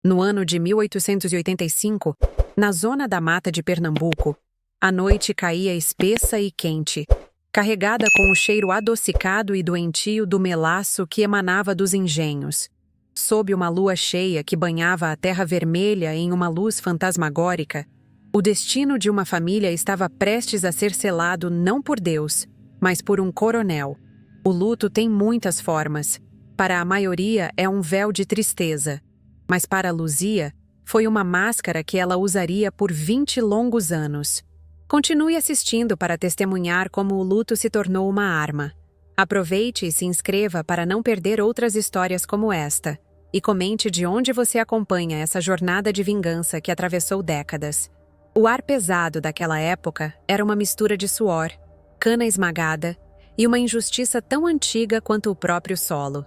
No ano de 1885, na zona da mata de Pernambuco, a noite caía espessa e quente, carregada com o cheiro adocicado e doentio do melaço que emanava dos engenhos. Sob uma lua cheia que banhava a terra vermelha em uma luz fantasmagórica, o destino de uma família estava prestes a ser selado não por Deus, mas por um coronel. O luto tem muitas formas. Para a maioria é um véu de tristeza, mas para Luzia foi uma máscara que ela usaria por 20 longos anos. Continue assistindo para testemunhar como o luto se tornou uma arma. Aproveite e se inscreva para não perder outras histórias como esta, e comente de onde você acompanha essa jornada de vingança que atravessou décadas. O ar pesado daquela época era uma mistura de suor, cana esmagada e uma injustiça tão antiga quanto o próprio solo.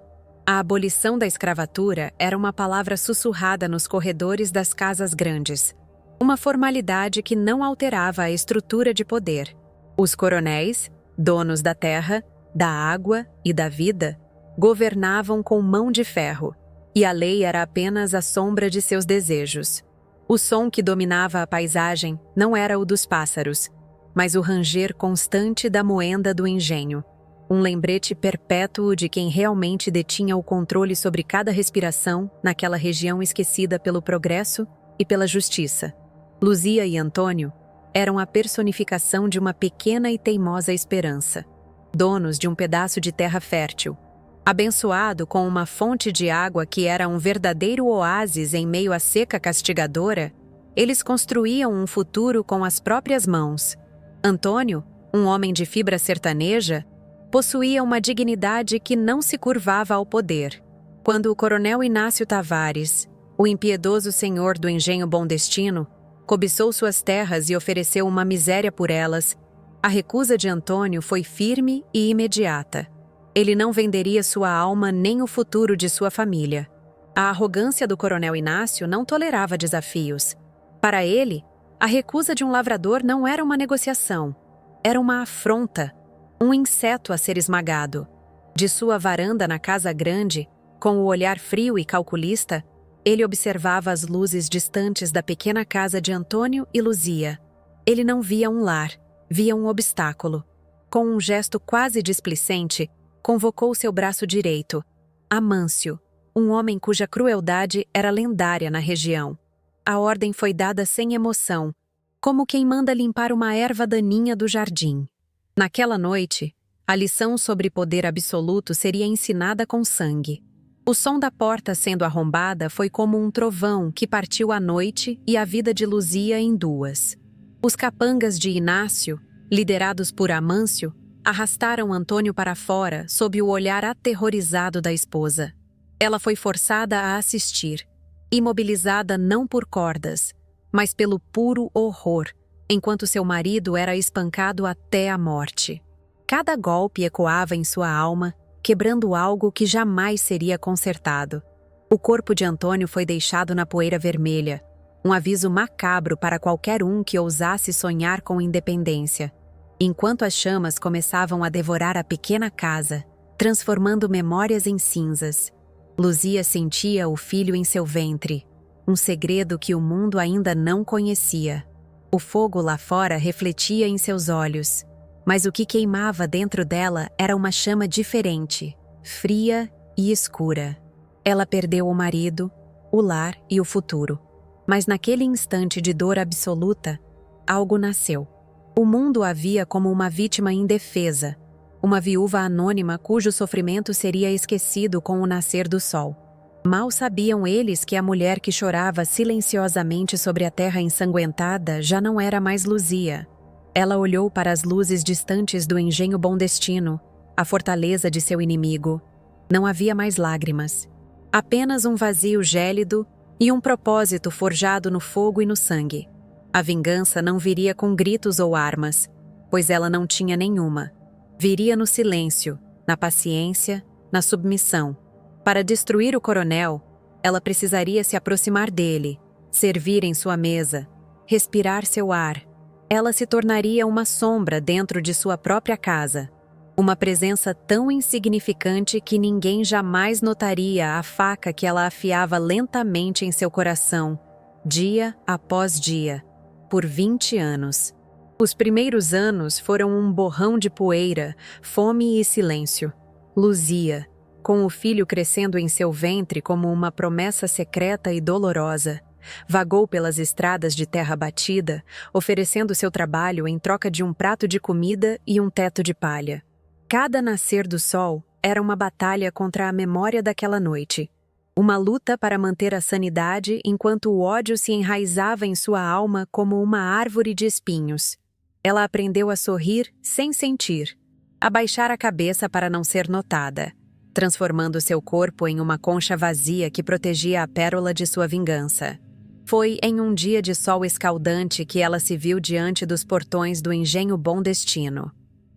A abolição da escravatura era uma palavra sussurrada nos corredores das casas grandes, uma formalidade que não alterava a estrutura de poder. Os coronéis, donos da terra, da água e da vida, governavam com mão de ferro, e a lei era apenas a sombra de seus desejos. O som que dominava a paisagem não era o dos pássaros, mas o ranger constante da moenda do engenho, um lembrete perpétuo de quem realmente detinha o controle sobre cada respiração naquela região esquecida pelo progresso e pela justiça. Luzia e Antônio eram a personificação de uma pequena e teimosa esperança, donos de um pedaço de terra fértil, abençoado com uma fonte de água que era um verdadeiro oásis em meio à seca castigadora. Eles construíam um futuro com as próprias mãos. Antônio, um homem de fibra sertaneja, possuía uma dignidade que não se curvava ao poder. Quando o coronel Inácio Tavares, o impiedoso senhor do engenho Bom Destino, cobiçou suas terras e ofereceu uma miséria por elas, a recusa de Antônio foi firme e imediata. Ele não venderia sua alma nem o futuro de sua família. A arrogância do coronel Inácio não tolerava desafios. Para ele, a recusa de um lavrador não era uma negociação, era uma afronta, um inseto a ser esmagado. De sua varanda na casa grande, com o olhar frio e calculista, ele observava as luzes distantes da pequena casa de Antônio e Luzia. Ele não via um lar, via um obstáculo. Com um gesto quase displicente, convocou seu braço direito, Amâncio, um homem cuja crueldade era lendária na região. A ordem foi dada sem emoção, como quem manda limpar uma erva daninha do jardim. Naquela noite, a lição sobre poder absoluto seria ensinada com sangue. O som da porta sendo arrombada foi como um trovão que partiu a noite e a vida de Luzia em duas. Os capangas de Inácio, liderados por Amâncio, arrastaram Antônio para fora sob o olhar aterrorizado da esposa. Ela foi forçada a assistir, imobilizada não por cordas, mas pelo puro horror, enquanto seu marido era espancado até a morte. Cada golpe ecoava em sua alma, quebrando algo que jamais seria consertado. O corpo de Antônio foi deixado na poeira vermelha, um aviso macabro para qualquer um que ousasse sonhar com independência. Enquanto as chamas começavam a devorar a pequena casa, transformando memórias em cinzas, Luzia sentia o filho em seu ventre, um segredo que o mundo ainda não conhecia. O fogo lá fora refletia em seus olhos, mas o que queimava dentro dela era uma chama diferente, fria e escura. Ela perdeu o marido, o lar e o futuro. Mas naquele instante de dor absoluta, algo nasceu. O mundo a via como uma vítima indefesa, uma viúva anônima cujo sofrimento seria esquecido com o nascer do sol. Mal sabiam eles que a mulher que chorava silenciosamente sobre a terra ensanguentada já não era mais Luzia. Ela olhou para as luzes distantes do engenho Bom Destino, a fortaleza de seu inimigo. Não havia mais lágrimas. Apenas um vazio gélido e um propósito forjado no fogo e no sangue. A vingança não viria com gritos ou armas, pois ela não tinha nenhuma. Viria no silêncio, na paciência, na submissão. Para destruir o coronel, ela precisaria se aproximar dele, servir em sua mesa, respirar seu ar. Ela se tornaria uma sombra dentro de sua própria casa. Uma presença tão insignificante que ninguém jamais notaria a faca que ela afiava lentamente em seu coração, dia após dia, por 20 anos. Os primeiros anos foram um borrão de poeira, fome e silêncio. Luzia, com o filho crescendo em seu ventre como uma promessa secreta e dolorosa, vagou pelas estradas de terra batida, oferecendo seu trabalho em troca de um prato de comida e um teto de palha. Cada nascer do sol era uma batalha contra a memória daquela noite. Uma luta para manter a sanidade enquanto o ódio se enraizava em sua alma como uma árvore de espinhos. Ela aprendeu a sorrir sem sentir, a baixar a cabeça para não ser notada, transformando seu corpo em uma concha vazia que protegia a pérola de sua vingança. Foi em um dia de sol escaldante que ela se viu diante dos portões do engenho Bom Destino.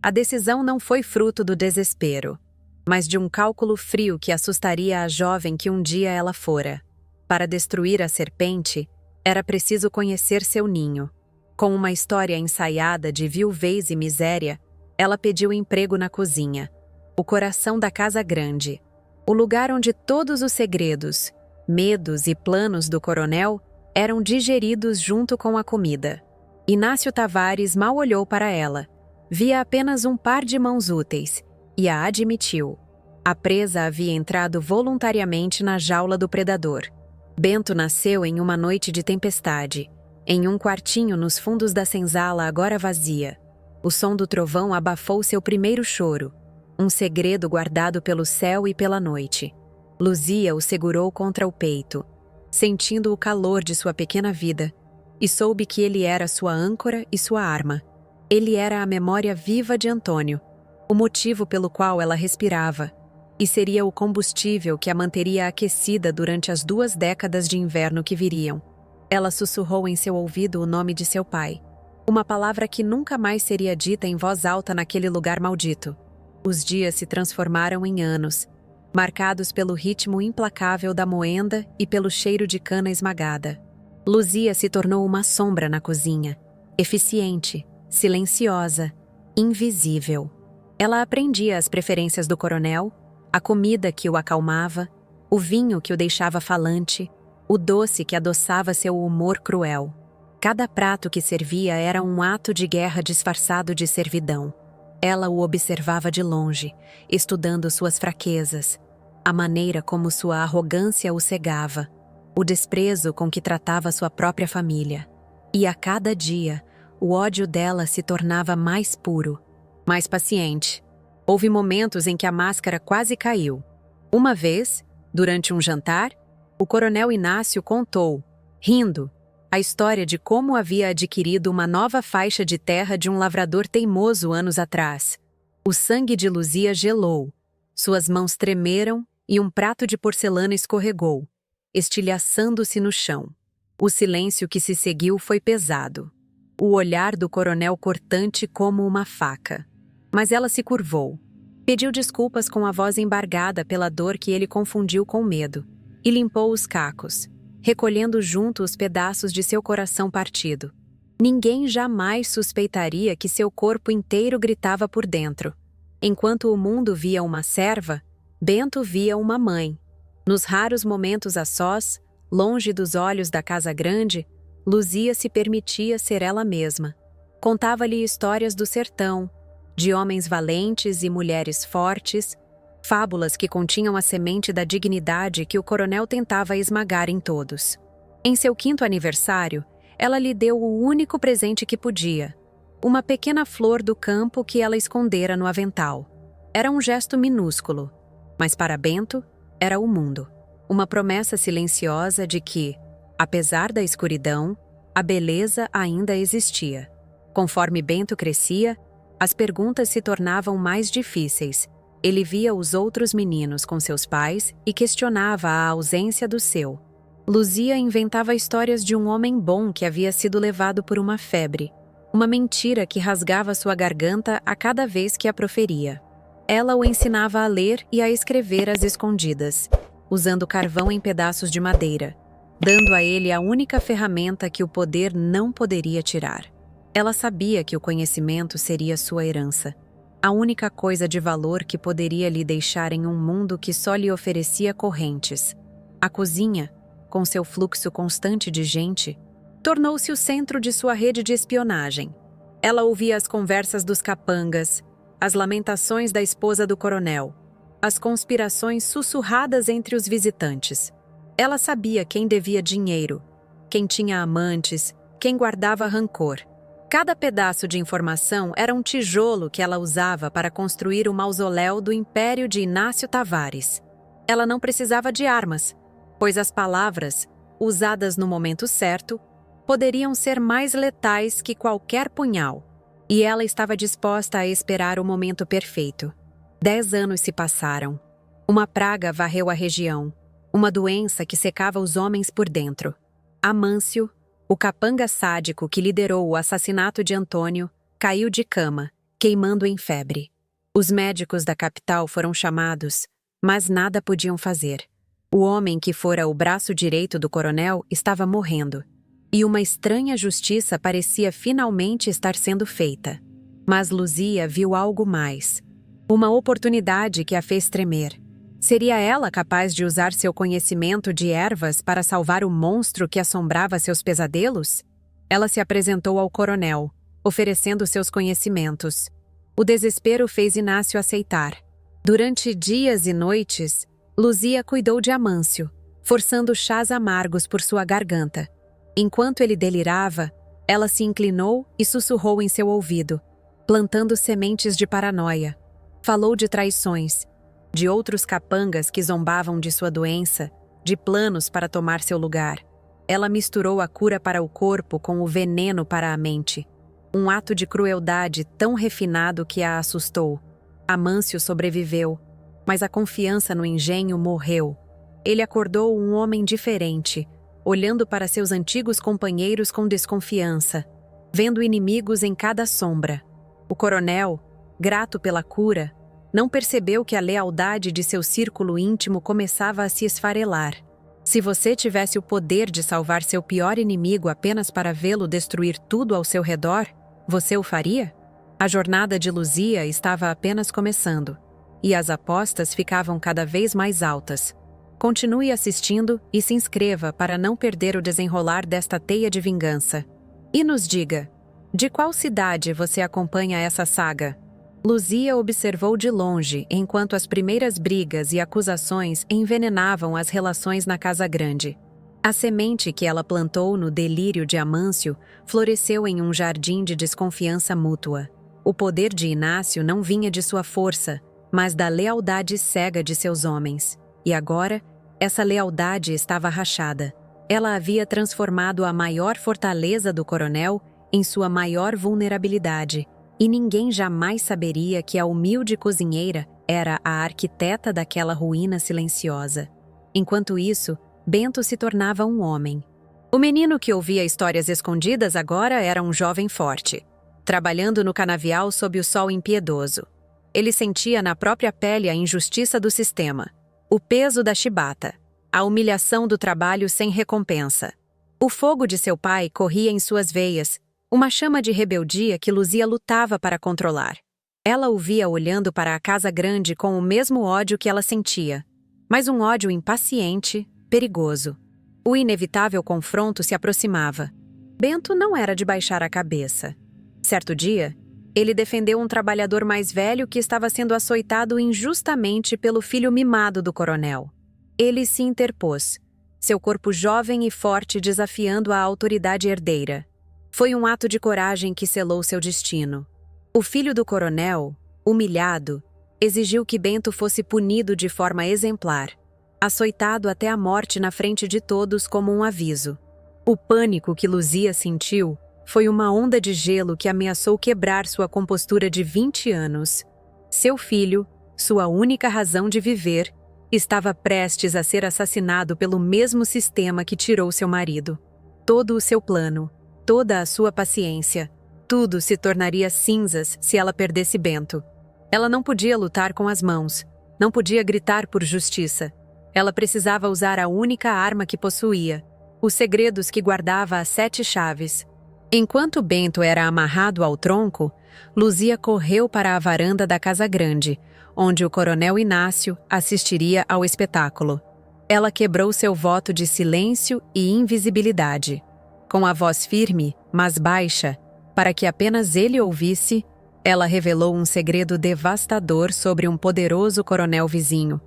A decisão não foi fruto do desespero, mas de um cálculo frio que assustaria a jovem que um dia ela fora. Para destruir a serpente, era preciso conhecer seu ninho. Com uma história ensaiada de viuvez e miséria, ela pediu emprego na cozinha, o coração da casa grande, o lugar onde todos os segredos, medos e planos do coronel eram digeridos junto com a comida. Inácio Tavares mal olhou para ela. Via apenas um par de mãos úteis, e a admitiu. A presa havia entrado voluntariamente na jaula do predador. Bento nasceu em uma noite de tempestade, em um quartinho nos fundos da senzala agora vazia. O som do trovão abafou seu primeiro choro, um segredo guardado pelo céu e pela noite. Luzia o segurou contra o peito, sentindo o calor de sua pequena vida, e soube que ele era sua âncora e sua arma. Ele era a memória viva de Antônio, o motivo pelo qual ela respirava, e seria o combustível que a manteria aquecida durante as 2 décadas de inverno que viriam. Ela sussurrou em seu ouvido o nome de seu pai, uma palavra que nunca mais seria dita em voz alta naquele lugar maldito. Os dias se transformaram em anos, marcados pelo ritmo implacável da moenda e pelo cheiro de cana esmagada. Luzia se tornou uma sombra na cozinha, eficiente, silenciosa, invisível. Ela aprendia as preferências do coronel, a comida que o acalmava, o vinho que o deixava falante, o doce que adoçava seu humor cruel. Cada prato que servia era um ato de guerra disfarçado de servidão. Ela o observava de longe, estudando suas fraquezas, a maneira como sua arrogância o cegava, o desprezo com que tratava sua própria família. E a cada dia, o ódio dela se tornava mais puro, mais paciente. Houve momentos em que a máscara quase caiu. Uma vez, durante um jantar, o coronel Inácio contou, rindo, a história de como havia adquirido uma nova faixa de terra de um lavrador teimoso anos atrás. O sangue de Luzia gelou, suas mãos tremeram e um prato de porcelana escorregou, estilhaçando-se no chão. O silêncio que se seguiu foi pesado. O olhar do coronel cortante como uma faca. Mas ela se curvou. Pediu desculpas com a voz embargada pela dor que ele confundiu com medo, e limpou os cacos, recolhendo junto os pedaços de seu coração partido. Ninguém jamais suspeitaria que seu corpo inteiro gritava por dentro. Enquanto o mundo via uma serva, Bento via uma mãe. Nos raros momentos a sós, longe dos olhos da casa grande, Luzia se permitia ser ela mesma. Contava-lhe histórias do sertão, de homens valentes e mulheres fortes, fábulas que continham a semente da dignidade que o coronel tentava esmagar em todos. Em seu 5º aniversário, ela lhe deu o único presente que podia, uma pequena flor do campo que ela escondera no avental. Era um gesto minúsculo, mas para Bento era o mundo. Uma promessa silenciosa de que, apesar da escuridão, a beleza ainda existia. Conforme Bento crescia, as perguntas se tornavam mais difíceis. Ele via os outros meninos com seus pais e questionava a ausência do seu. Luzia inventava histórias de um homem bom que havia sido levado por uma febre, uma mentira que rasgava sua garganta a cada vez que a proferia. Ela o ensinava a ler e a escrever às escondidas, usando carvão em pedaços de madeira, dando a ele a única ferramenta que o poder não poderia tirar. Ela sabia que o conhecimento seria sua herança. A única coisa de valor que poderia lhe deixar em um mundo que só lhe oferecia correntes. A cozinha, com seu fluxo constante de gente, tornou-se o centro de sua rede de espionagem. Ela ouvia as conversas dos capangas, as lamentações da esposa do coronel, as conspirações sussurradas entre os visitantes. Ela sabia quem devia dinheiro, quem tinha amantes, quem guardava rancor. Cada pedaço de informação era um tijolo que ela usava para construir o mausoléu do Império de Inácio Tavares. Ela não precisava de armas, pois as palavras, usadas no momento certo, poderiam ser mais letais que qualquer punhal. E ela estava disposta a esperar o momento perfeito. 10 anos se passaram. Uma praga varreu a região, uma doença que secava os homens por dentro. Amâncio, o capanga sádico que liderou o assassinato de Antônio, caiu de cama, queimando em febre. Os médicos da capital foram chamados, mas nada podiam fazer. O homem que fora o braço direito do coronel estava morrendo, e uma estranha justiça parecia finalmente estar sendo feita. Mas Luzia viu algo mais. Uma oportunidade que a fez tremer. Seria ela capaz de usar seu conhecimento de ervas para salvar o monstro que assombrava seus pesadelos? Ela se apresentou ao coronel, oferecendo seus conhecimentos. O desespero fez Inácio aceitar. Durante dias e noites, Luzia cuidou de Amâncio, forçando chás amargos por sua garganta. Enquanto ele delirava, ela se inclinou e sussurrou em seu ouvido, plantando sementes de paranoia. Falou de traições, de outros capangas que zombavam de sua doença, de planos para tomar seu lugar. Ela misturou a cura para o corpo com o veneno para a mente. Um ato de crueldade tão refinado que a assustou. Amâncio sobreviveu, mas a confiança no engenho morreu. Ele acordou um homem diferente, olhando para seus antigos companheiros com desconfiança, vendo inimigos em cada sombra. O coronel, grato pela cura, não percebeu que a lealdade de seu círculo íntimo começava a se esfarelar. Se você tivesse o poder de salvar seu pior inimigo apenas para vê-lo destruir tudo ao seu redor, você o faria? A jornada de Luzia estava apenas começando, e as apostas ficavam cada vez mais altas. Continue assistindo e se inscreva para não perder o desenrolar desta teia de vingança. E nos diga, de qual cidade você acompanha essa saga? Luzia observou de longe enquanto as primeiras brigas e acusações envenenavam as relações na Casa Grande. A semente que ela plantou no delírio de Amâncio floresceu em um jardim de desconfiança mútua. O poder de Inácio não vinha de sua força, mas da lealdade cega de seus homens. E agora, essa lealdade estava rachada. Ela havia transformado a maior fortaleza do coronel em sua maior vulnerabilidade, e ninguém jamais saberia que a humilde cozinheira era a arquiteta daquela ruína silenciosa. Enquanto isso, Bento se tornava um homem. O menino que ouvia histórias escondidas agora era um jovem forte, trabalhando no canavial sob o sol impiedoso. Ele sentia na própria pele a injustiça do sistema, o peso da chibata, a humilhação do trabalho sem recompensa. O fogo de seu pai corria em suas veias, uma chama de rebeldia que Luzia lutava para controlar. Ela o via olhando para a Casa Grande com o mesmo ódio que ela sentia, mas um ódio impaciente, perigoso. O inevitável confronto se aproximava. Bento não era de baixar a cabeça. Certo dia, ele defendeu um trabalhador mais velho que estava sendo açoitado injustamente pelo filho mimado do coronel. Ele se interpôs, seu corpo jovem e forte desafiando a autoridade herdeira. Foi um ato de coragem que selou seu destino. O filho do coronel, humilhado, exigiu que Bento fosse punido de forma exemplar, açoitado até a morte na frente de todos como um aviso. O pânico que Luzia sentiu foi uma onda de gelo que ameaçou quebrar sua compostura de 20 anos. Seu filho, sua única razão de viver, estava prestes a ser assassinado pelo mesmo sistema que tirou seu marido. Todo o seu plano, toda a sua paciência, tudo se tornaria cinzas se ela perdesse Bento. Ela não podia lutar com as mãos, não podia gritar por justiça. Ela precisava usar a única arma que possuía, os segredos que guardava às 7 chaves. Enquanto Bento era amarrado ao tronco, Luzia correu para a varanda da Casa Grande, onde o coronel Inácio assistiria ao espetáculo. Ela quebrou seu voto de silêncio e invisibilidade. Com a voz firme, mas baixa, para que apenas ele ouvisse, ela revelou um segredo devastador sobre um poderoso coronel vizinho,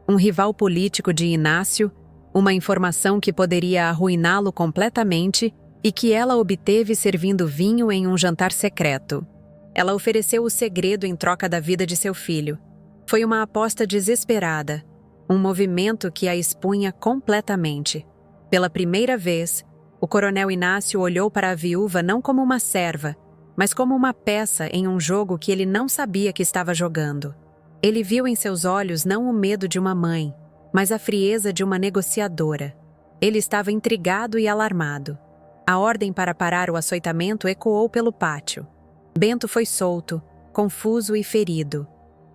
um rival político de Inácio, uma informação que poderia arruiná-lo completamente e que ela obteve servindo vinho em um jantar secreto. Ela ofereceu o segredo em troca da vida de seu filho. Foi uma aposta desesperada, um movimento que a expunha completamente. Pela primeira vez, o coronel Inácio olhou para a viúva não como uma serva, mas como uma peça em um jogo que ele não sabia que estava jogando. Ele viu em seus olhos não o medo de uma mãe, mas a frieza de uma negociadora. Ele estava intrigado e alarmado. A ordem para parar o açoitamento ecoou pelo pátio. Bento foi solto, confuso e ferido.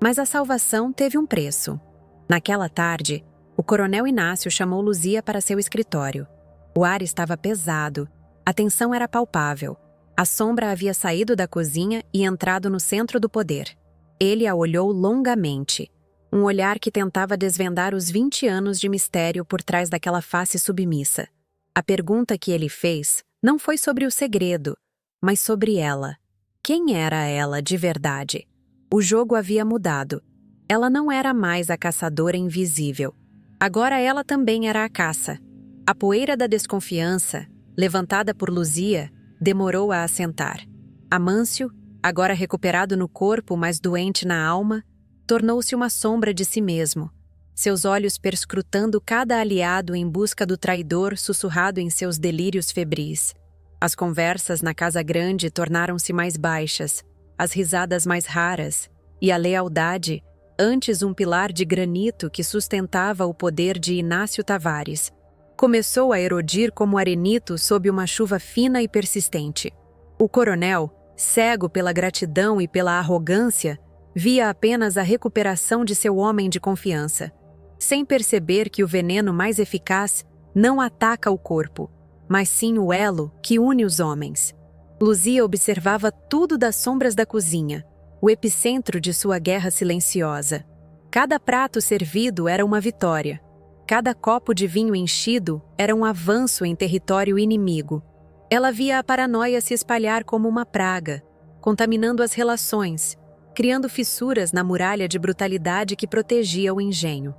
Mas a salvação teve um preço. Naquela tarde, o coronel Inácio chamou Luzia para seu escritório. O ar estava pesado, a tensão era palpável. A sombra havia saído da cozinha e entrado no centro do poder. Ele a olhou longamente, um olhar que tentava desvendar os 20 anos de mistério por trás daquela face submissa. A pergunta que ele fez não foi sobre o segredo, mas sobre ela. Quem era ela de verdade? O jogo havia mudado. Ela não era mais a caçadora invisível. Agora ela também era a caça. A poeira da desconfiança, levantada por Luzia, demorou a assentar. Amâncio, agora recuperado no corpo, mas doente na alma, tornou-se uma sombra de si mesmo, seus olhos perscrutando cada aliado em busca do traidor sussurrado em seus delírios febris. As conversas na Casa Grande tornaram-se mais baixas, as risadas mais raras, e a lealdade, antes um pilar de granito que sustentava o poder de Inácio Tavares, começou a erodir como arenito sob uma chuva fina e persistente. O coronel, cego pela gratidão e pela arrogância, via apenas a recuperação de seu homem de confiança, sem perceber que o veneno mais eficaz não ataca o corpo, mas sim o elo que une os homens. Luzia observava tudo das sombras da cozinha, o epicentro de sua guerra silenciosa. Cada prato servido era uma vitória. Cada copo de vinho enchido era um avanço em território inimigo. Ela via a paranoia se espalhar como uma praga, contaminando as relações, criando fissuras na muralha de brutalidade que protegia o engenho.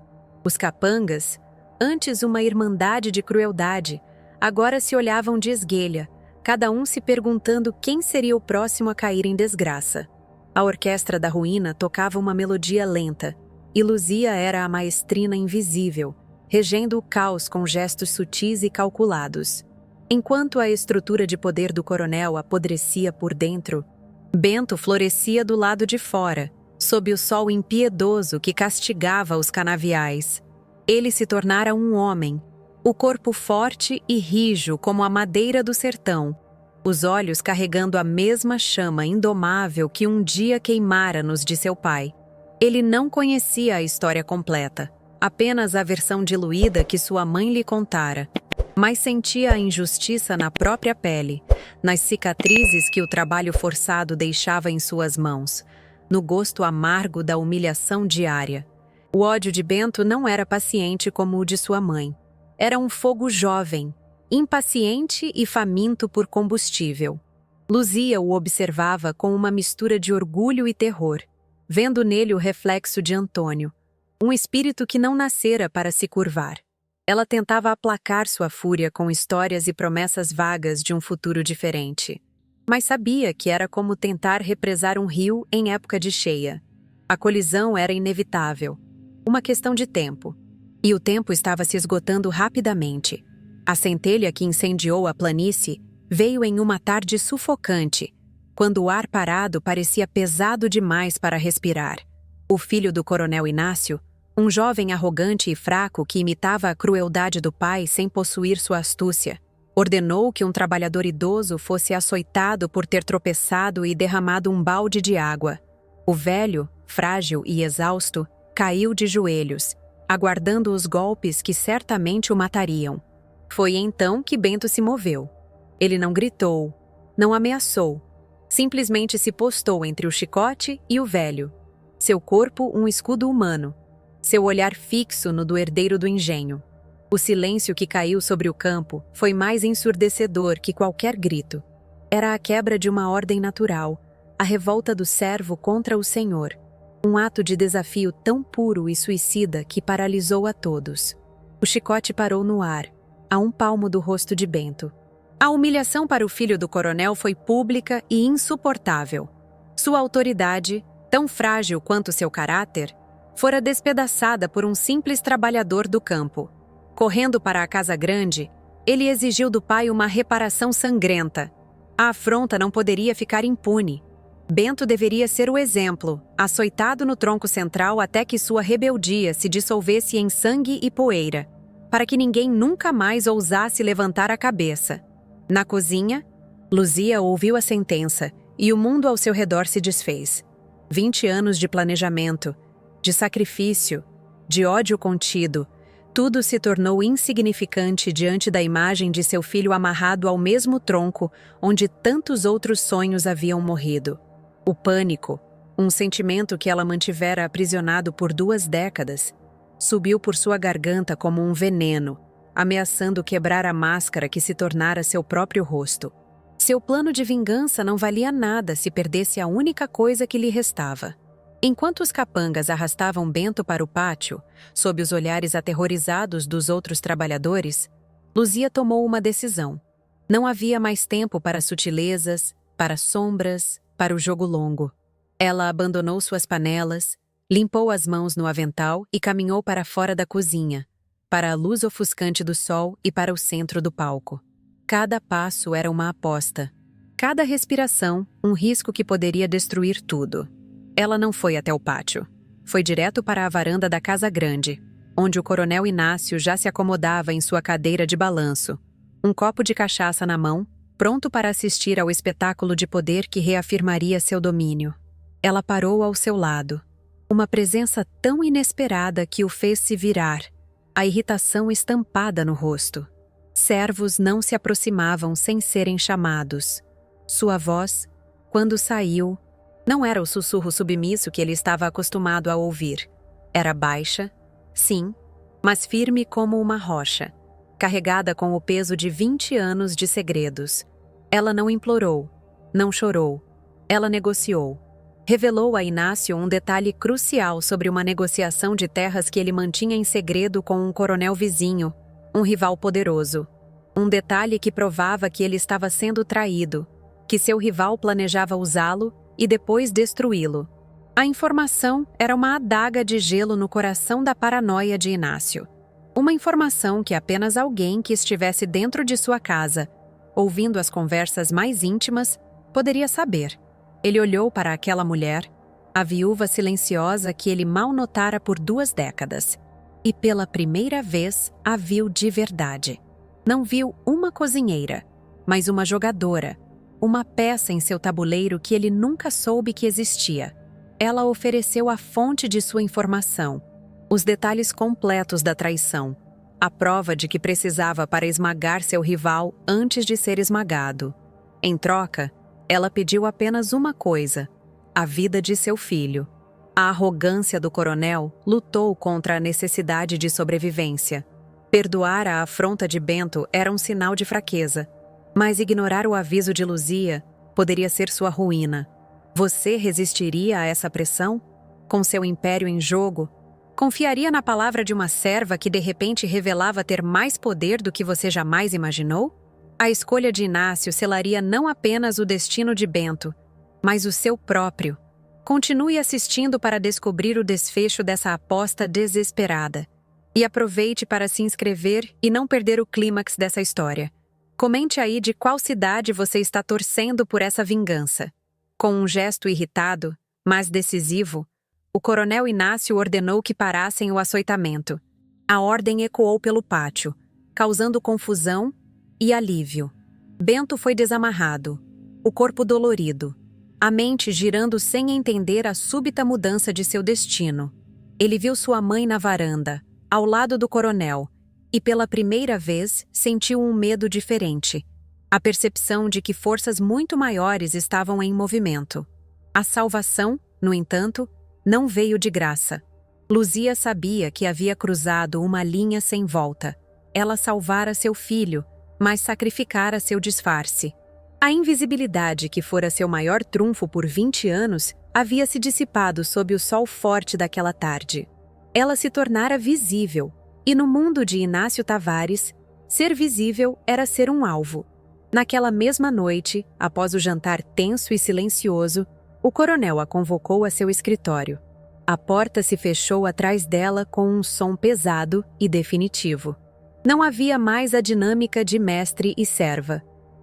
Os capangas, antes uma irmandade de crueldade, agora se olhavam de esguelha, cada um se perguntando quem seria o próximo a cair em desgraça. A orquestra da ruína tocava uma melodia lenta, e Luzia era a maestrina invisível, regendo o caos com gestos sutis e calculados. Enquanto a estrutura de poder do coronel apodrecia por dentro, Bento florescia do lado de fora, sob o sol impiedoso que castigava os canaviais. Ele se tornara um homem, o corpo forte e rijo como a madeira do sertão, os olhos carregando a mesma chama indomável que um dia queimara nos de seu pai. Ele não conhecia a história completa, apenas a versão diluída que sua mãe lhe contara, mas sentia a injustiça na própria pele, nas cicatrizes que o trabalho forçado deixava em suas mãos, no gosto amargo da humilhação diária. O ódio de Bento não era paciente como o de sua mãe. Era um fogo jovem, impaciente e faminto por combustível. Luzia o observava com uma mistura de orgulho e terror, vendo nele o reflexo de Antônio, um espírito que não nascera para se curvar. Ela tentava aplacar sua fúria com histórias e promessas vagas de um futuro diferente. Mas sabia que era como tentar represar um rio em época de cheia. A colisão era inevitável, uma questão de tempo. E o tempo estava se esgotando rapidamente. A centelha que incendiou a planície veio em uma tarde sufocante, quando o ar parado parecia pesado demais para respirar. O filho do coronel Inácio, um jovem arrogante e fraco que imitava a crueldade do pai sem possuir sua astúcia, ordenou que um trabalhador idoso fosse açoitado por ter tropeçado e derramado um balde de água. O velho, frágil e exausto, caiu de joelhos, aguardando os golpes que certamente o matariam. Foi então que Bento se moveu. Ele não gritou, Não ameaçou. Simplesmente se postou entre o chicote e o velho. Seu corpo um escudo humano. Seu olhar fixo no do herdeiro do engenho. O silêncio que caiu sobre o campo foi mais ensurdecedor que qualquer grito. Era a quebra de uma ordem natural, a revolta do servo contra o senhor. Um ato de desafio tão puro e suicida que paralisou a todos. O chicote parou no ar, a um palmo do rosto de Bento. A humilhação para o filho do coronel foi pública e insuportável. Sua autoridade, tão frágil quanto seu caráter, fora despedaçada por um simples trabalhador do campo. Correndo para a casa grande, ele exigiu do pai uma reparação sangrenta. A afronta não poderia ficar impune. Bento deveria ser o exemplo, açoitado no tronco central até que sua rebeldia se dissolvesse em sangue e poeira, para que ninguém nunca mais ousasse levantar a cabeça. Na cozinha, Luzia ouviu a sentença e o mundo ao seu redor se desfez. 20 anos de planejamento, de sacrifício, de ódio contido, tudo se tornou insignificante diante da imagem de seu filho amarrado ao mesmo tronco onde tantos outros sonhos haviam morrido. O pânico, um sentimento que ela mantivera aprisionado por 2 décadas, subiu por sua garganta como um veneno, ameaçando quebrar a máscara que se tornara seu próprio rosto. Seu plano de vingança não valia nada se perdesse a única coisa que lhe restava. Enquanto os capangas arrastavam Bento para o pátio, sob os olhares aterrorizados dos outros trabalhadores, Luzia tomou uma decisão. Não havia mais tempo para sutilezas, para sombras, para o jogo longo. Ela abandonou suas panelas, limpou as mãos no avental e caminhou para fora da cozinha, para a luz ofuscante do sol e para o centro do palco. Cada passo era uma aposta. Cada respiração, um risco que poderia destruir tudo. Ela não foi até o pátio. Foi direto para a varanda da casa grande, onde o coronel Inácio já se acomodava em sua cadeira de balanço, um copo de cachaça na mão, pronto para assistir ao espetáculo de poder que reafirmaria seu domínio. Ela parou ao seu lado. Uma presença tão inesperada que o fez se virar, a irritação estampada no rosto. Servos não se aproximavam sem serem chamados. Sua voz, quando saiu, não era o sussurro submisso que ele estava acostumado a ouvir. Era baixa, sim, mas firme como uma rocha, carregada com o peso de 20 anos de segredos. Ela não implorou, não chorou. Ela negociou. Revelou a Inácio um detalhe crucial sobre uma negociação de terras que ele mantinha em segredo com um coronel vizinho, um rival poderoso. Um detalhe que provava que ele estava sendo traído, que seu rival planejava usá-lo e depois destruí-lo. A informação era uma adaga de gelo no coração da paranoia de Inácio. Uma informação que apenas alguém que estivesse dentro de sua casa, ouvindo as conversas mais íntimas, poderia saber. Ele olhou para aquela mulher, a viúva silenciosa que ele mal notara por 2 décadas, e pela primeira vez a viu de verdade. Não viu uma cozinheira, mas uma jogadora, uma peça em seu tabuleiro que ele nunca soube que existia. Ela ofereceu a fonte de sua informação, os detalhes completos da traição, a prova de que precisava para esmagar seu rival antes de ser esmagado. Em troca, ela pediu apenas uma coisa: a vida de seu filho. A arrogância do coronel lutou contra a necessidade de sobrevivência. Perdoar a afronta de Bento era um sinal de fraqueza, mas ignorar o aviso de Luzia poderia ser sua ruína. Você resistiria a essa pressão? Com seu império em jogo? Confiaria na palavra de uma serva que de repente revelava ter mais poder do que você jamais imaginou? A escolha de Inácio selaria não apenas o destino de Bento, mas o seu próprio. Continue assistindo para descobrir o desfecho dessa aposta desesperada. E aproveite para se inscrever e não perder o clímax dessa história. Comente aí de qual cidade você está torcendo por essa vingança. Com um gesto irritado, mas decisivo, o coronel Inácio ordenou que parassem o açoitamento. A ordem ecoou pelo pátio, causando confusão e alívio. Bento foi desamarrado, o corpo dolorido, a mente girando sem entender a súbita mudança de seu destino. Ele viu sua mãe na varanda, ao lado do coronel, e pela primeira vez sentiu um medo diferente. A percepção de que forças muito maiores estavam em movimento. A salvação, no entanto, não veio de graça. Luzia sabia que havia cruzado uma linha sem volta. Ela salvara seu filho, mas sacrificara seu disfarce. A invisibilidade que fora seu maior trunfo por 20 anos havia se dissipado sob o sol forte daquela tarde. Ela se tornara visível, e no mundo de Inácio Tavares, ser visível era ser um alvo. Naquela mesma noite, após o jantar tenso e silencioso, o coronel a convocou a seu escritório. A porta se fechou atrás dela com um som pesado e definitivo. Não havia mais a dinâmica de mestre e serva.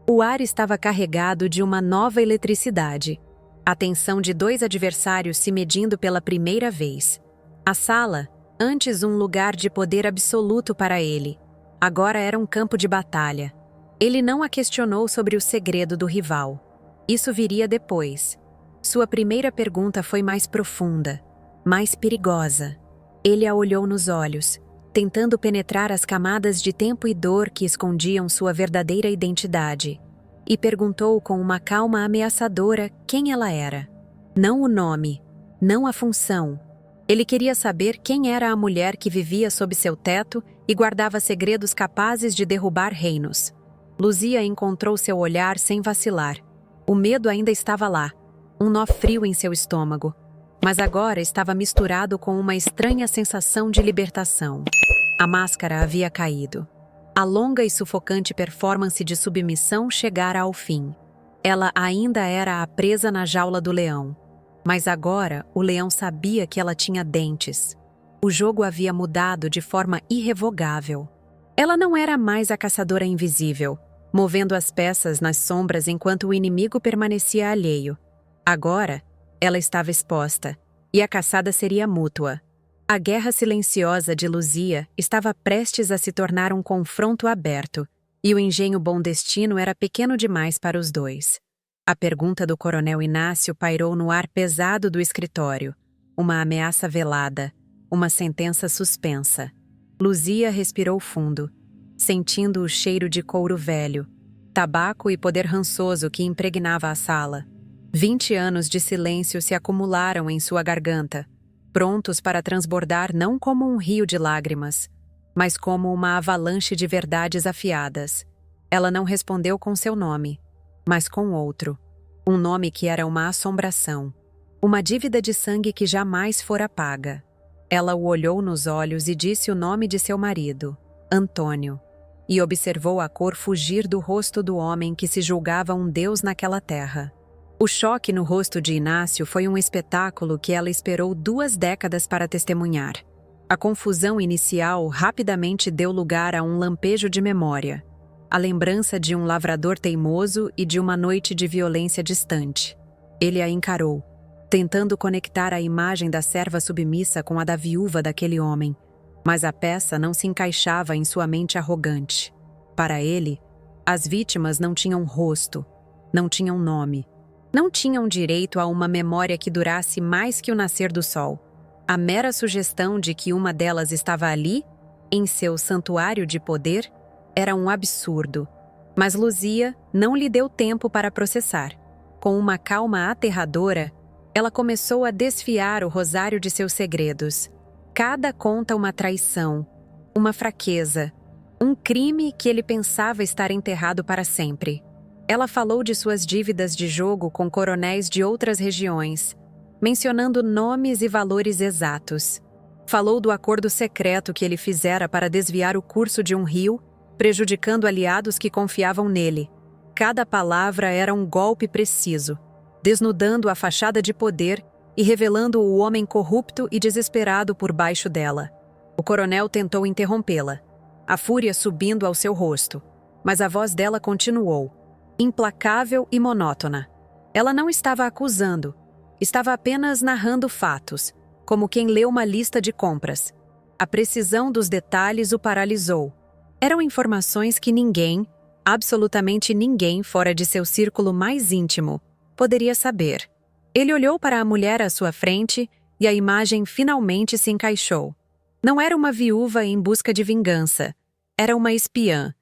O ar estava carregado de uma nova eletricidade. A tensão de dois adversários se medindo pela primeira vez. A sala, antes um lugar de poder absoluto para ele, agora era um campo de batalha. Ele não a questionou sobre o segredo do rival. Isso viria depois. Sua primeira pergunta foi mais profunda, mais perigosa. Ele a olhou nos olhos, tentando penetrar as camadas de tempo e dor que escondiam sua verdadeira identidade, e perguntou com uma calma ameaçadora quem ela era. Não o nome, não a função. Ele queria saber quem era a mulher que vivia sob seu teto e guardava segredos capazes de derrubar reinos. Luzia encontrou seu olhar sem vacilar. O medo ainda estava lá, um nó frio em seu estômago, mas agora estava misturado com uma estranha sensação de libertação. A máscara havia caído. A longa e sufocante performance de submissão chegara ao fim. Ela ainda era a presa na jaula do leão. Mas agora o leão sabia que ela tinha dentes. O jogo havia mudado de forma irrevogável. Ela não era mais a caçadora invisível, movendo as peças nas sombras enquanto o inimigo permanecia alheio. Agora, ela estava exposta, e a caçada seria mútua. A guerra silenciosa de Luzia estava prestes a se tornar um confronto aberto, e o engenho bom destino era pequeno demais para os dois. A pergunta do coronel Inácio pairou no ar pesado do escritório, uma ameaça velada, uma sentença suspensa. Luzia respirou fundo, sentindo o cheiro de couro velho, tabaco e poder rançoso que impregnava a sala. 20 anos de silêncio se acumularam em sua garganta, prontos para transbordar não como um rio de lágrimas, mas como uma avalanche de verdades afiadas. Ela não respondeu com seu nome, mas com outro. Um nome que era uma assombração, uma dívida de sangue que jamais fora paga. Ela o olhou nos olhos e disse o nome de seu marido, Antônio, e observou a cor fugir do rosto do homem que se julgava um deus naquela terra. O choque no rosto de Inácio foi um espetáculo que ela esperou 2 décadas para testemunhar. A confusão inicial rapidamente deu lugar a um lampejo de memória, a lembrança de um lavrador teimoso e de uma noite de violência distante. Ele a encarou, tentando conectar a imagem da serva submissa com a da viúva daquele homem, mas a peça não se encaixava em sua mente arrogante. Para ele, as vítimas não tinham rosto, não tinham nome, não tinham direito a uma memória que durasse mais que o nascer do sol. A mera sugestão de que uma delas estava ali, em seu santuário de poder, era um absurdo. Mas Luzia não lhe deu tempo para processar. Com uma calma aterradora, ela começou a desfiar o rosário de seus segredos. Cada conta uma traição, uma fraqueza, um crime que ele pensava estar enterrado para sempre. Ela falou de suas dívidas de jogo com coronéis de outras regiões, mencionando nomes e valores exatos. Falou do acordo secreto que ele fizera para desviar o curso de um rio, prejudicando aliados que confiavam nele. Cada palavra era um golpe preciso, desnudando a fachada de poder e revelando o homem corrupto e desesperado por baixo dela. O coronel tentou interrompê-la, a fúria subindo ao seu rosto, mas a voz dela continuou, implacável e monótona. Ela não estava acusando, estava apenas narrando fatos, como quem lê uma lista de compras. A precisão dos detalhes o paralisou. Eram informações que ninguém, absolutamente ninguém fora de seu círculo mais íntimo, poderia saber. Ele olhou para a mulher à sua frente e a imagem finalmente se encaixou. Não era uma viúva em busca de vingança. Era uma espiã.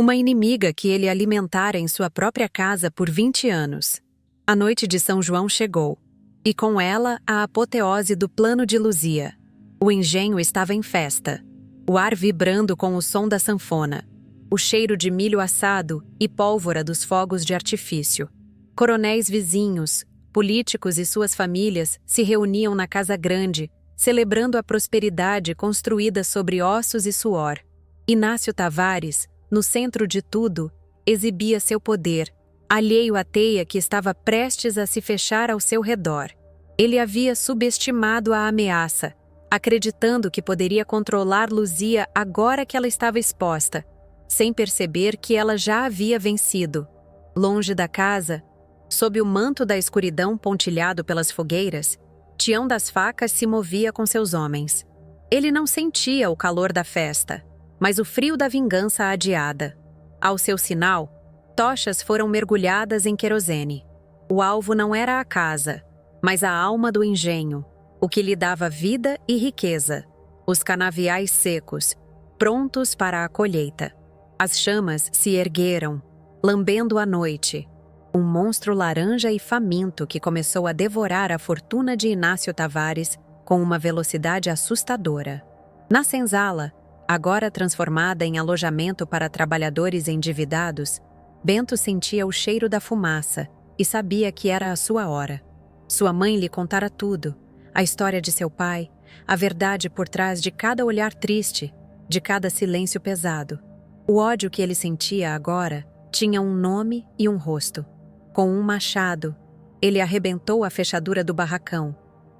Uma inimiga que ele alimentara em sua própria casa por 20 anos. A noite de São João chegou, e com ela a apoteose do plano de Luzia. O engenho estava em festa, o ar vibrando com o som da sanfona, o cheiro de milho assado e pólvora dos fogos de artifício. Coronéis vizinhos, políticos e suas famílias se reuniam na casa grande, celebrando a prosperidade construída sobre ossos e suor. Inácio Tavares, no centro de tudo, exibia seu poder, alheio à teia que estava prestes a se fechar ao seu redor. Ele havia subestimado a ameaça, acreditando que poderia controlar Luzia agora que ela estava exposta, sem perceber que ela já havia vencido. Longe da casa, sob o manto da escuridão pontilhado pelas fogueiras, Tião das Facas se movia com seus homens. Ele não sentia o calor da festa, mas o frio da vingança adiada. Ao seu sinal, tochas foram mergulhadas em querosene. O alvo não era a casa, mas a alma do engenho, o que lhe dava vida e riqueza. Os canaviais secos, prontos para a colheita. As chamas se ergueram, lambendo a noite. Um monstro laranja e faminto que começou a devorar a fortuna de Inácio Tavares com uma velocidade assustadora. Na senzala, agora transformada em alojamento para trabalhadores endividados, Bento sentia o cheiro da fumaça e sabia que era a sua hora. Sua mãe lhe contara tudo, a história de seu pai, a verdade por trás de cada olhar triste, de cada silêncio pesado. O ódio que ele sentia agora tinha um nome e um rosto. Com um machado, ele arrebentou a fechadura do barracão,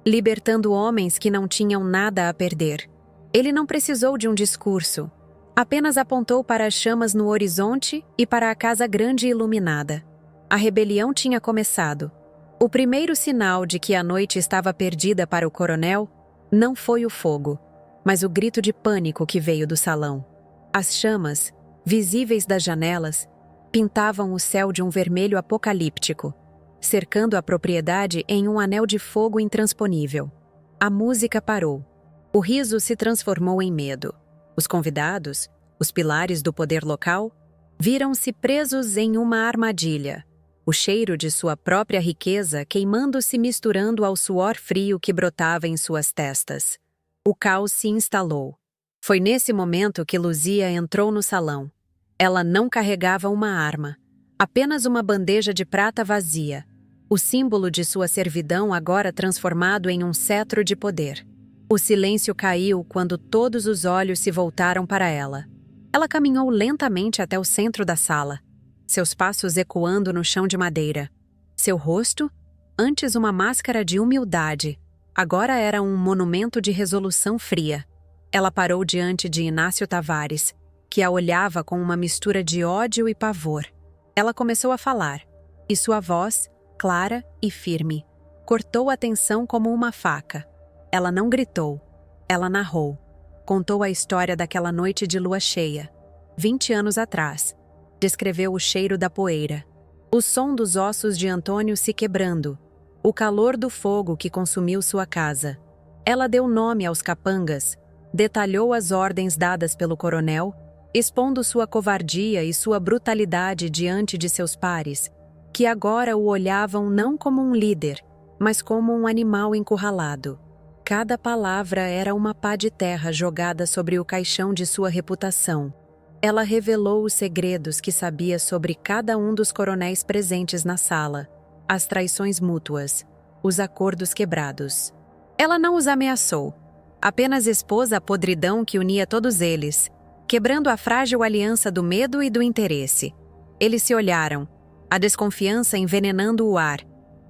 libertando homens que não tinham nada a perder. Ele não precisou de um discurso, apenas apontou para as chamas no horizonte e para a casa grande iluminada. A rebelião tinha começado. O primeiro sinal de que a noite estava perdida para o coronel não foi o fogo, mas o grito de pânico que veio do salão. As chamas, visíveis das janelas, pintavam o céu de um vermelho apocalíptico, cercando a propriedade em um anel de fogo intransponível. A música parou. O riso se transformou em medo. Os convidados, os pilares do poder local, viram-se presos em uma armadilha. O cheiro de sua própria riqueza queimando-se misturando ao suor frio que brotava em suas testas. O caos se instalou. Foi nesse momento que Luzia entrou no salão. Ela não carregava uma arma, apenas uma bandeja de prata vazia, o símbolo de sua servidão agora transformado em um cetro de poder. O silêncio caiu quando todos os olhos se voltaram para ela. Ela caminhou lentamente até o centro da sala, seus passos ecoando no chão de madeira. Seu rosto, antes uma máscara de humildade, agora era um monumento de resolução fria. Ela parou diante de Inácio Tavares, que a olhava com uma mistura de ódio e pavor. Ela começou a falar, e sua voz, clara e firme, cortou a tensão como uma faca. Ela não gritou, ela narrou. Contou a história daquela noite de lua cheia, 20 anos atrás. Descreveu o cheiro da poeira, o som dos ossos de Antônio se quebrando, o calor do fogo que consumiu sua casa. Ela deu nome aos capangas, detalhou as ordens dadas pelo coronel, expondo sua covardia e sua brutalidade diante de seus pares, que agora o olhavam não como um líder, mas como um animal encurralado. Cada palavra era uma pá de terra jogada sobre o caixão de sua reputação. Ela revelou os segredos que sabia sobre cada um dos coronéis presentes na sala, as traições mútuas, os acordos quebrados. Ela não os ameaçou, apenas expôs a podridão que unia todos eles, quebrando a frágil aliança do medo e do interesse. Eles se olharam, a desconfiança envenenando o ar,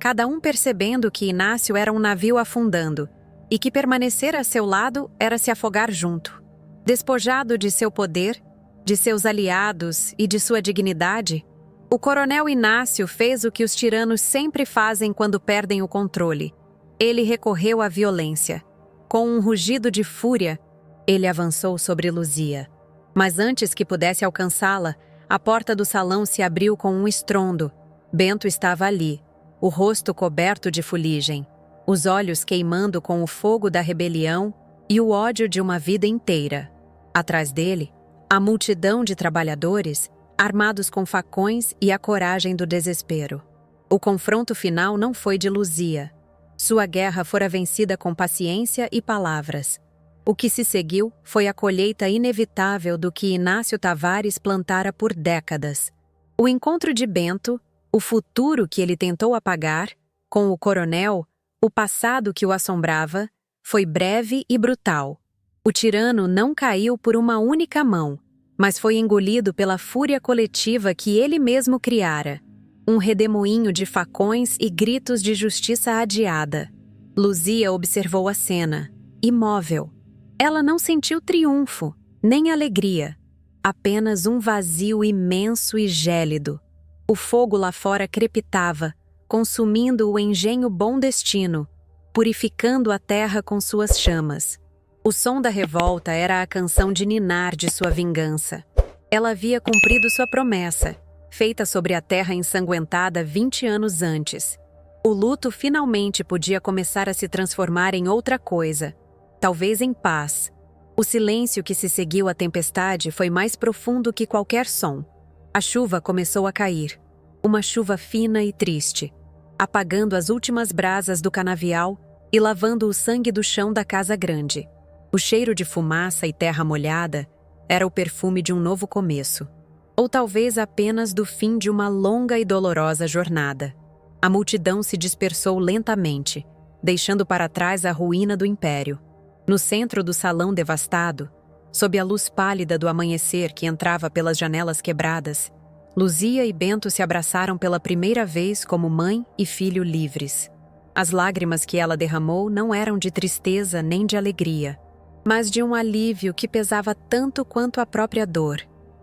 cada um percebendo que Inácio era um navio afundando, e que permanecer a seu lado era se afogar junto. Despojado de seu poder, de seus aliados e de sua dignidade, o coronel Inácio fez o que os tiranos sempre fazem quando perdem o controle. Ele recorreu à violência. Com um rugido de fúria, ele avançou sobre Luzia. Mas antes que pudesse alcançá-la, a porta do salão se abriu com um estrondo. Bento estava ali, o rosto coberto de fuligem, os olhos queimando com o fogo da rebelião e o ódio de uma vida inteira. Atrás dele, a multidão de trabalhadores, armados com facões e a coragem do desespero. O confronto final não foi de Luzia. Sua guerra fora vencida com paciência e palavras. O que se seguiu foi a colheita inevitável do que Inácio Tavares plantara por décadas. O encontro de Bento, o futuro que ele tentou apagar, com o coronel, o passado que o assombrava, foi breve e brutal. O tirano não caiu por uma única mão, mas foi engolido pela fúria coletiva que ele mesmo criara. Um redemoinho de facões e gritos de justiça adiada. Luzia observou a cena, imóvel. Ela não sentiu triunfo, nem alegria. Apenas um vazio imenso e gélido. O fogo lá fora crepitava, consumindo o engenho Bom Destino, purificando a terra com suas chamas. O som da revolta era a canção de ninar de sua vingança. Ela havia cumprido sua promessa, feita sobre a terra ensanguentada 20 anos antes. O luto finalmente podia começar a se transformar em outra coisa, talvez em paz. O silêncio que se seguiu à tempestade foi mais profundo que qualquer som. A chuva começou a cair, uma chuva fina e triste, apagando as últimas brasas do canavial e lavando o sangue do chão da casa grande. O cheiro de fumaça e terra molhada era o perfume de um novo começo, ou talvez apenas do fim de uma longa e dolorosa jornada. A multidão se dispersou lentamente, deixando para trás a ruína do império. No centro do salão devastado, sob a luz pálida do amanhecer que entrava pelas janelas quebradas, Luzia e Bento se abraçaram pela primeira vez como mãe e filho livres. As lágrimas que ela derramou não eram de tristeza nem de alegria, mas de um alívio que pesava tanto quanto a própria dor.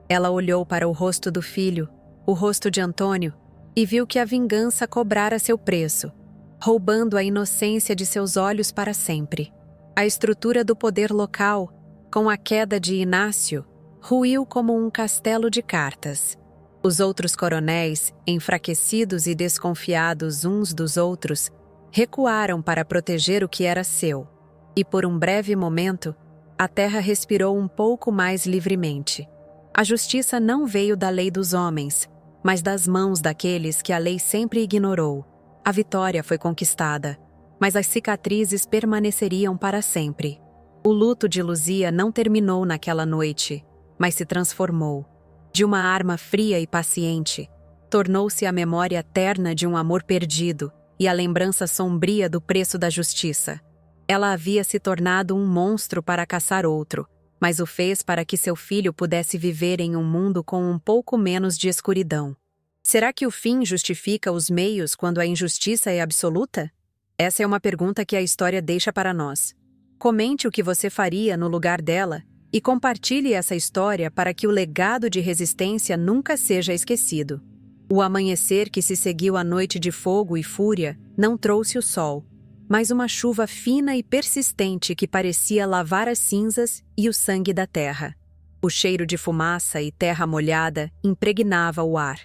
Ela olhou para o rosto do filho, o rosto de Antônio, e viu que a vingança cobrara seu preço, roubando a inocência de seus olhos para sempre. A estrutura do poder local, com a queda de Inácio, ruiu como um castelo de cartas. Os outros coronéis, enfraquecidos e desconfiados uns dos outros, recuaram para proteger o que era seu. E por um breve momento, a terra respirou um pouco mais livremente. A justiça não veio da lei dos homens, mas das mãos daqueles que a lei sempre ignorou. A vitória foi conquistada, mas as cicatrizes permaneceriam para sempre. O luto de Luzia não terminou naquela noite, mas se transformou. De uma arma fria e paciente, tornou-se a memória terna de um amor perdido e a lembrança sombria do preço da justiça. Ela havia se tornado um monstro para caçar outro, mas o fez para que seu filho pudesse viver em um mundo com um pouco menos de escuridão. Será que o fim justifica os meios quando a injustiça é absoluta? Essa é uma pergunta que a história deixa para nós. Comente o que você faria no lugar dela e compartilhe essa história para que o legado de resistência nunca seja esquecido. O amanhecer que se seguiu à noite de fogo e fúria não trouxe o sol, mas uma chuva fina e persistente que parecia lavar as cinzas e o sangue da terra. O cheiro de fumaça e terra molhada impregnava o ar.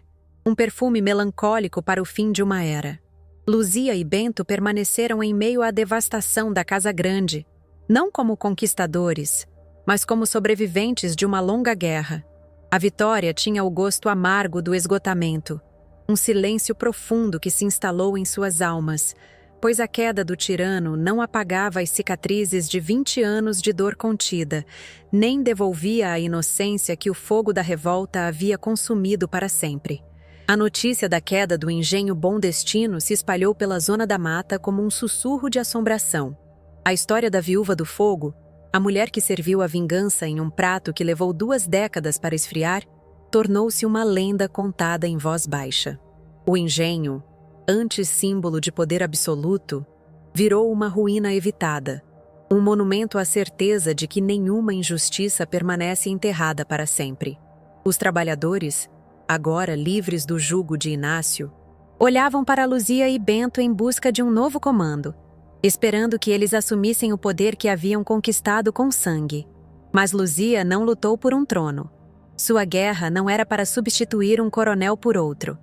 Um perfume melancólico para o fim de uma era. Luzia e Bento permaneceram em meio à devastação da Casa Grande, não como conquistadores, mas como sobreviventes de uma longa guerra. A vitória tinha o gosto amargo do esgotamento, um silêncio profundo que se instalou em suas almas, pois a queda do tirano não apagava as cicatrizes de 20 anos de dor contida, nem devolvia a inocência que o fogo da revolta havia consumido para sempre. A notícia da queda do engenho Bom Destino se espalhou pela zona da mata como um sussurro de assombração. A história da viúva do fogo, a mulher que serviu a vingança em um prato que levou 2 décadas para esfriar, tornou-se uma lenda contada em voz baixa. O engenho, antes símbolo de poder absoluto, virou uma ruína evitada, um monumento à certeza de que nenhuma injustiça permanece enterrada para sempre. Os trabalhadores, agora livres do jugo de Inácio, olhavam para Luzia e Bento em busca de um novo comando, esperando que eles assumissem o poder que haviam conquistado com sangue. Mas Luzia não lutou por um trono. Sua guerra não era para substituir um coronel por outro,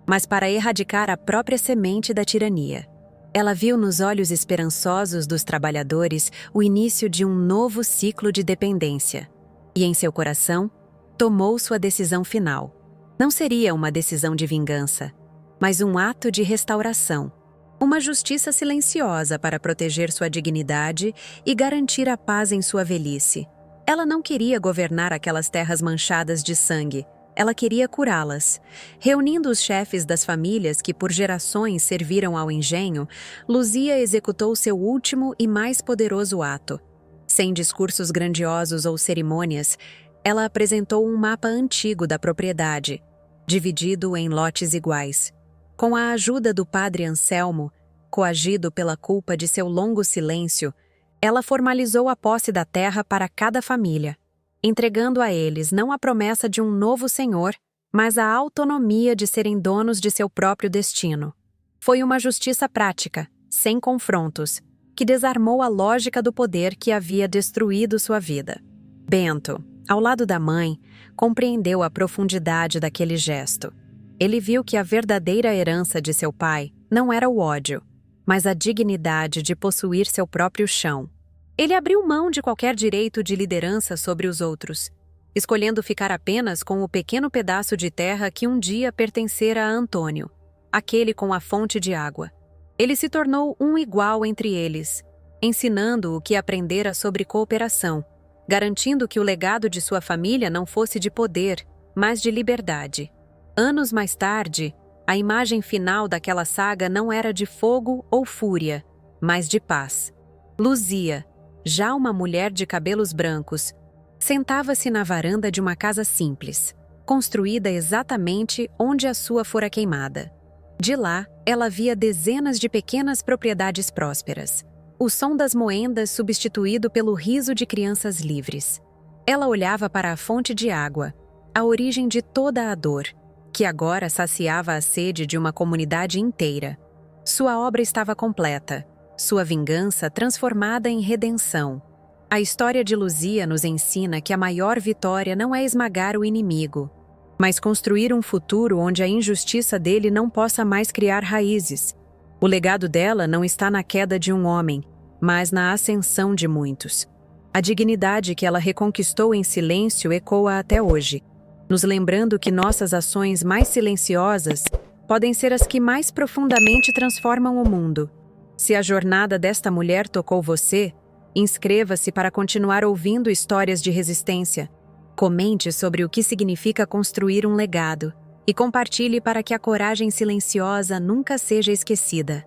mas para erradicar a própria semente da tirania. Ela viu nos olhos esperançosos dos trabalhadores o início de um novo ciclo de dependência. E em seu coração, tomou sua decisão final. Não seria uma decisão de vingança, mas um ato de restauração. Uma justiça silenciosa para proteger sua dignidade e garantir a paz em sua velhice. Ela não queria governar aquelas terras manchadas de sangue. Ela queria curá-las. Reunindo os chefes das famílias que por gerações serviram ao engenho, Luzia executou seu último e mais poderoso ato. Sem discursos grandiosos ou cerimônias, ela apresentou um mapa antigo da propriedade, dividido em lotes iguais. Com a ajuda do padre Anselmo, coagido pela culpa de seu longo silêncio, ela formalizou a posse da terra para cada família, entregando a eles não a promessa de um novo senhor, mas a autonomia de serem donos de seu próprio destino. Foi uma justiça prática, sem confrontos, que desarmou a lógica do poder que havia destruído sua vida. Bento, ao lado da mãe, compreendeu a profundidade daquele gesto. Ele viu que a verdadeira herança de seu pai não era o ódio, mas a dignidade de possuir seu próprio chão. Ele abriu mão de qualquer direito de liderança sobre os outros, escolhendo ficar apenas com o pequeno pedaço de terra que um dia pertencera a Antônio, aquele com a fonte de água. Ele se tornou um igual entre eles, ensinando o que aprendera sobre cooperação, garantindo que o legado de sua família não fosse de poder, mas de liberdade. Anos mais tarde, a imagem final daquela saga não era de fogo ou fúria, mas de paz. Luzia, já uma mulher de cabelos brancos, sentava-se na varanda de uma casa simples, construída exatamente onde a sua fora queimada. De lá, ela via dezenas de pequenas propriedades prósperas, o som das moendas substituído pelo riso de crianças livres. Ela olhava para a fonte de água, a origem de toda a dor, que agora saciava a sede de uma comunidade inteira. Sua obra estava completa, sua vingança transformada em redenção. A história de Luzia nos ensina que a maior vitória não é esmagar o inimigo, mas construir um futuro onde a injustiça dele não possa mais criar raízes. O legado dela não está na queda de um homem, mas na ascensão de muitos. A dignidade que ela reconquistou em silêncio ecoa até hoje, nos lembrando que nossas ações mais silenciosas podem ser as que mais profundamente transformam o mundo. Se a jornada desta mulher tocou você, inscreva-se para continuar ouvindo histórias de resistência. Comente sobre o que significa construir um legado e compartilhe para que a coragem silenciosa nunca seja esquecida.